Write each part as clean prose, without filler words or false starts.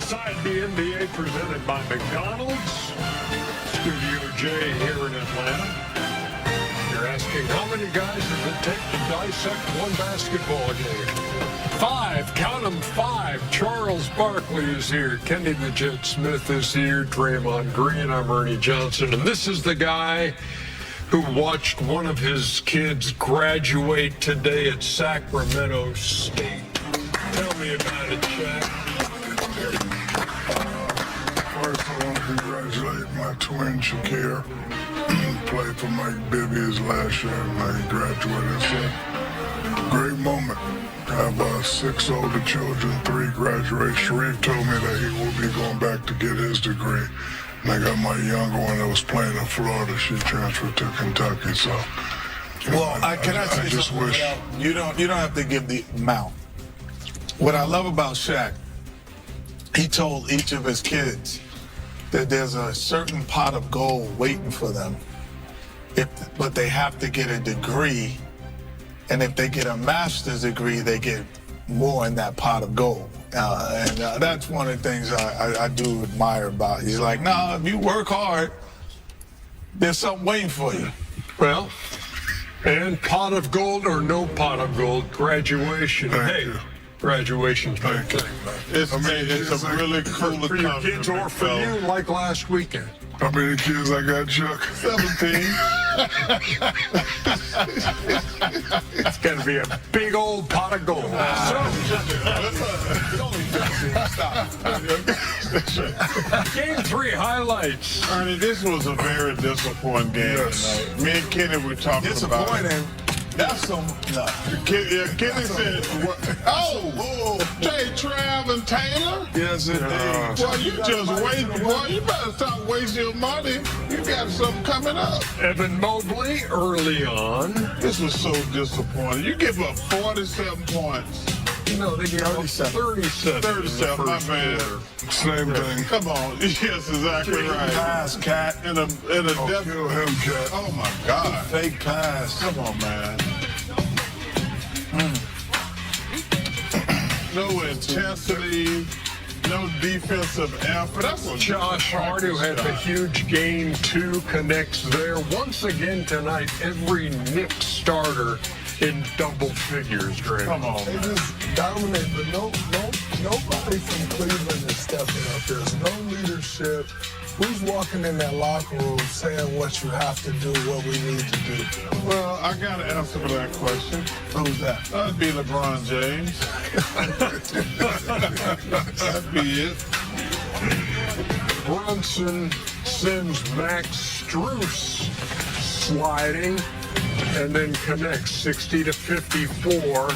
Inside the NBA presented by McDonald's. Studio J here in Atlanta. You're asking how many guys does it take to dissect one basketball game? 5, count them 5. Charles Barkley is here. Kenny the Jet Smith is here. Draymond Green, I'm Ernie Johnson. And this is the guy who watched one of his kids graduate today at Sacramento State. Tell me about it, Shaq. First, I want to congratulate my twin, Shakir. Played for Mike Bibby's last year, and he graduated. So, great moment. I have 6 older children, 3 graduate. Sharif told me that he will be going back to get his degree. And I got my younger one that was playing in Florida. She transferred to Kentucky. So, well, I just wish you don't have to give the amount. What I love about Shaq, he told each of his kids that there's a certain pot of gold waiting for them, but they have to get a degree, and if they get a master's degree, they get more in that pot of gold. And that's one of the things I do admire about it. He's like, no, if you work hard, there's something waiting for you. Well, and pot of gold or no pot of gold, graduation. Thank you. Graduation's my thing. It's a really cool for your kids or for you, like last weekend. How many kids I got, Chuck? 17. It's going to be a big old pot of gold. Game 3 highlights. Ernie, this was a very disappointing game tonight. Me and Kenny were talking about it. Disappointing. That's some. No. Kenny said, Jay, Trav, and Taylor? Yes, indeed. Well, you just wait. Boy, you better stop wasting your money. You got something coming up. Evan Mobley early on. This was so disappointing. You give up 47 points. No, they gave up 37. 37, my man. Same thing. Come on. Yes, exactly right. Pass, Cat. In a def- Kill him, Cat. Oh, my God. Fake pass. Come on, man. No intensity, no defensive effort. That's what Josh Hart, who had the huge game 2, connects there. Once again tonight, every Knicks starter in double figures, Greg. Come on. They just dominate, but nobody from Cleveland is stepping up. There's no leadership. Who's walking in that locker room saying what you have to do, what we need to do? Well, I got to answer for that question. Who's that? That'd be LeBron James. That'd be it. Brunson sends Max Strus sliding and then connects 60 to 54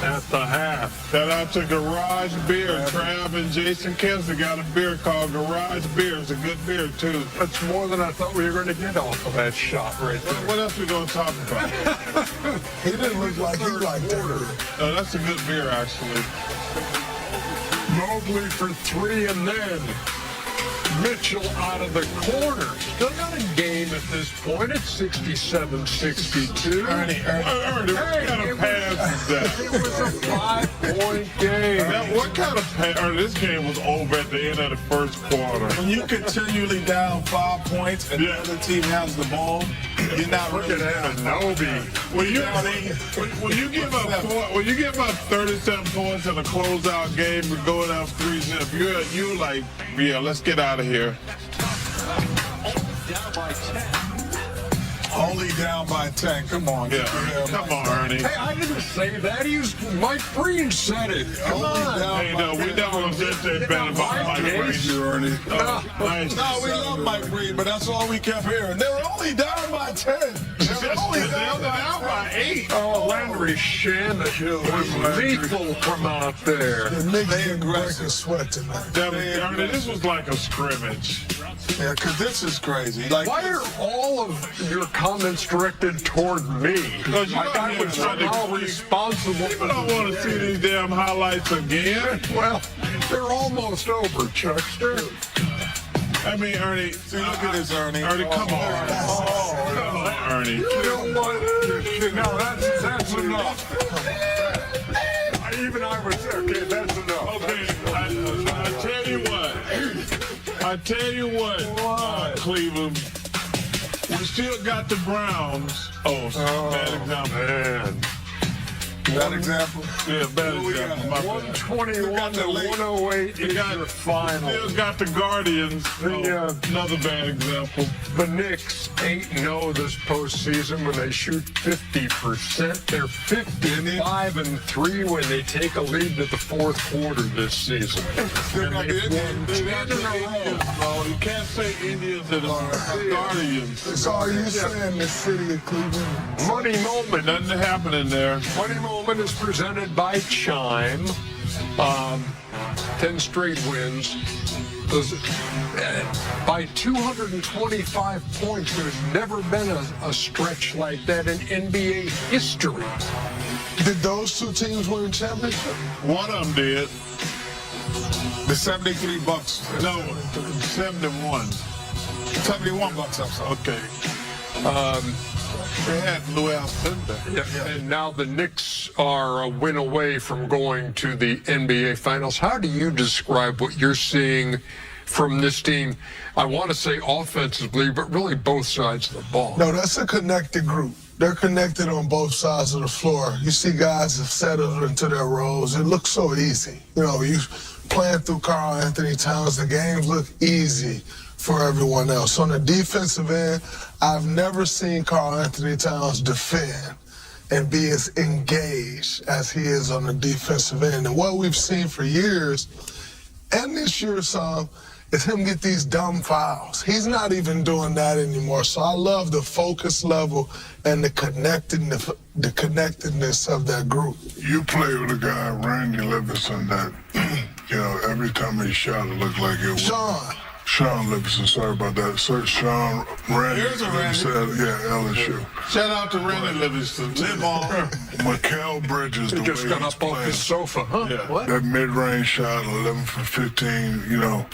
at the half. Shout out to Garage Beer. Trav and Jason Kensler got a beer called Garage Beer. It's a good beer, too. That's more than I thought we were going to get off of that shot right there. What else we going to talk about? He didn't look like he liked that. Oh, that's a good beer, actually. Mobley for 3, and then Mitchell out of the corner. Still got a game at this point. It's 67-62. Ernie, what kind of pass is that? It was a 5-point game. Now, what kind of pass? This game was over at the end of the first quarter. When you continually down 5 points and the other team has the ball, you're not Look really at down. Anunoby. When you give up 37 points in a closeout game and going up 3-0, you're like, yeah, let's get out of here. Only down by 10. Come on. Yeah, come on, Ernie. Hey, I didn't say that. Mike Breen said it. Come on. Hey, no, we never gonna sit there and bet about Mike Breen. Ernie. Nice. No, we love Mike Breen, but that's all we kept hearing. They were only down by 10. They were only down by 8. Oh, Landry Shannon was lethal from out there. The Knicks didn't break a sweat tonight. Ernie, this was like a scrimmage. Yeah, because this is crazy. Like, Why are all of your comments directed toward me? Because Like I was somehow responsible. People don't want to see these damn highlights again. Well, they're almost over, Chuckster. I mean, Ernie, see, look at this, Ernie. Ernie, come on. Come on, Ernie. You know what? No, that's enough. Even I was, okay, that's enough. Okay, I I tell you what, Cleveland, we still got the Browns. Bad example. Man. Bad example. Yeah, bad example. My bad. 121 to 108 is your final. Still got the Guardians. Another bad example. The Knicks 8-0 this postseason when they shoot 50%. They're 55-3 when they take a lead to the fourth quarter this season. And they've won 10 in a row. You can't say Indians and Guardians. So are you saying the city of Cleveland? Money moment. Nothing happening there. Money moment is presented by Chime. 10 straight wins. By 225 points, there's never been a stretch like that in NBA history. Did those two teams win a championship? One of them did. The 73 Bucks. No, 71. 71 Bucks, I'm sorry. Okay. They had Louis Alcindor. Yeah. And now the Knicks are a win away from going to the NBA Finals. How do you describe what you're seeing from this team? I want to say offensively, but really both sides of the ball. No, that's a connected group. They're connected on both sides of the floor. You see guys have settled into their roles. It looks so easy. You know, you playing through Karl Anthony Towns, the games look easy for everyone else. On the defensive end, I've never seen Karl Anthony Towns defend and be as engaged as he is on the defensive end. And what we've seen for years, and this year some, is him get these dumb fouls. He's not even doing that anymore. So I love the focus level and the connectedness of that group. You play with a guy, Randy Livingston, that, you know, every time he shot, it looked like it was. Sean Livingston, sorry about that. Sean Randy. Here's a Randy. LSU. Shout out to Randy Livingston. Live on. Mikal Bridges, the He just way got he's up off playing, his sofa, huh? Yeah. What? that mid-range shot, 11 for 15, you know,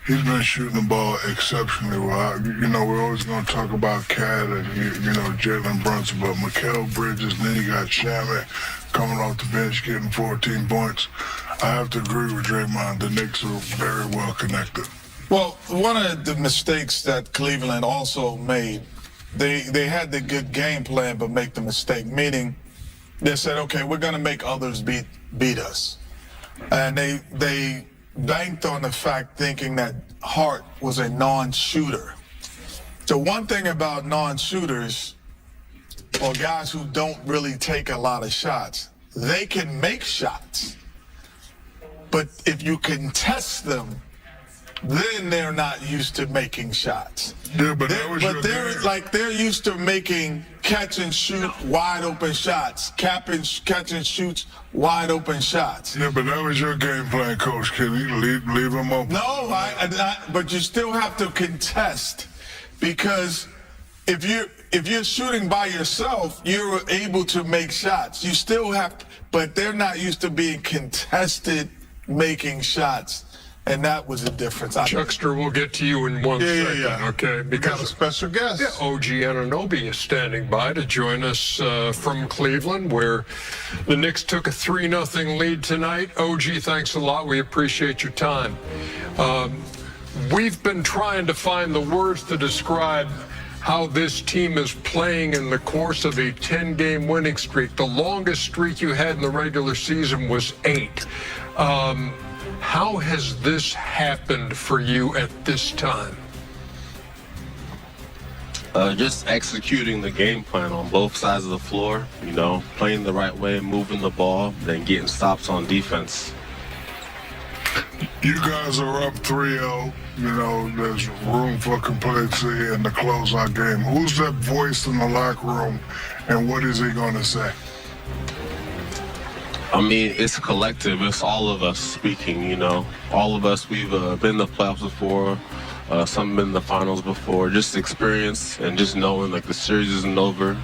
he's been shooting the ball exceptionally well. You know, we're always going to talk about KAT and, you know, Jalen Brunson, but Mikal Bridges, and then you got Shannon coming off the bench getting 14 points. I have to agree with Draymond. The Knicks are very well connected. Well, one of the mistakes that Cleveland also made, they had the good game plan, but make the mistake, meaning they said, okay, we're going to make others beat us. And they banked on the fact thinking that Hart was a non-shooter. So one thing about non-shooters, or guys who don't really take a lot of shots, they can make shots. But if you contest them, then they're not used to making shots. Yeah, but that was your game. They're used to making catch and shoot wide open shots, catch and shoots wide open shots. Yeah, but that was your game plan, Coach. Can you leave him open? No, but you still have to contest, because if you're shooting by yourself, you're able to make shots. You still have to, but they're not used to being contested making shots. And that was the difference. Chuckster, we'll get to you in one second, okay? We got a special guest. Yeah, OG Anunoby is standing by to join us from Cleveland, where the Knicks took a 3-0 lead tonight. OG, thanks a lot. We appreciate your time. We've been trying to find the words to describe how this team is playing in the course of a 10-game winning streak. The longest streak you had in the regular season was 8. How has this happened for you at this time? Just executing the game plan on both sides of the floor, you know, playing the right way, moving the ball, then getting stops on defense. You guys are up 3-0. You know, there's room for complacency in the closeout game. Who's that voice in the locker room, and what is he going to say? I mean, it's a collective. It's all of us speaking, you know. All of us, we've been in the playoffs before. Some been in the finals before. Just experience and just knowing, like, the series isn't over.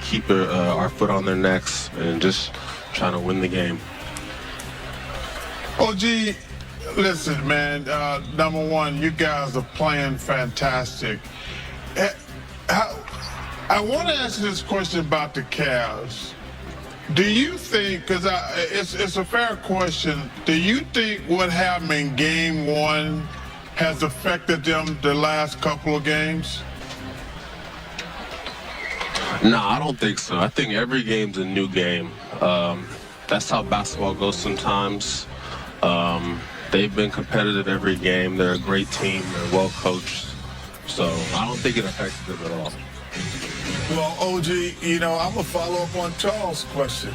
Keep our foot on their necks and just trying to win the game. OG, listen, man. Number one, you guys are playing fantastic. I want to ask this question about the Cavs. Do you think, because it's a fair question, do you think what happened in Game 1 has affected them the last couple of games? No, I don't think so. I think every game's a new game. That's how basketball goes sometimes. They've been competitive every game. They're a great team. They're well coached. So I don't think it affects them at all. Well, OG, I'm going to follow up on Charles' question.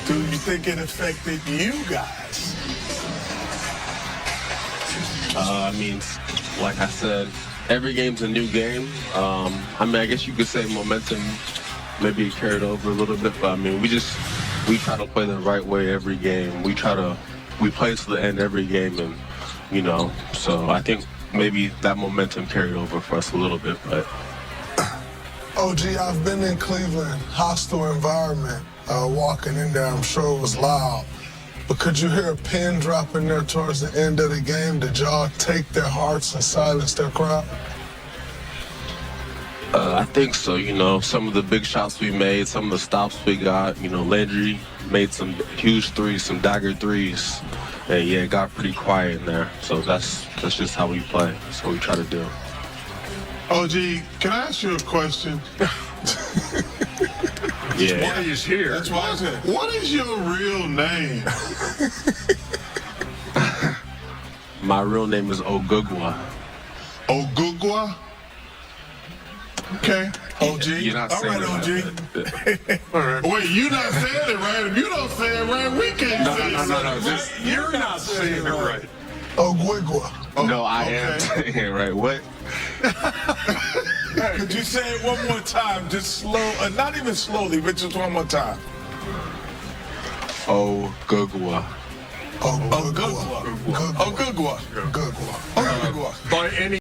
Do you think it affected you guys? I mean, like I said, every game's a new game. I guess you could say momentum maybe carried over a little bit, but I mean, we try to play the right way every game. We play to the end every game, and so I think maybe that momentum carried over for us a little bit, but. OG, I've been in Cleveland, hostile environment. Walking in there, I'm sure it was loud. But could you hear a pin drop in there towards the end of the game? Did y'all take their hearts and silence their crowd? I think so. Some of the big shots we made, some of the stops we got. Landry made some huge threes, some dagger threes. And yeah, it got pretty quiet in there. So that's just how we play. That's what we try to do. OG, can I ask you a question? Yeah. Why he's here. That's why I said, What is your real name? My real name is Ogugwa. Ogugwa? Okay. OG. You're not All saying right, it OG. right. Wait, you not saying it right. If you don't say it right, we can't say it right. You're not saying it right. Ogwigwa. No, I am saying it right. What? Could you say it one more time? Just slow, not even slowly, but just one more time. Ogugwa. Ogugwa. Ogugwa. Ogugwa. Ogugwa. By any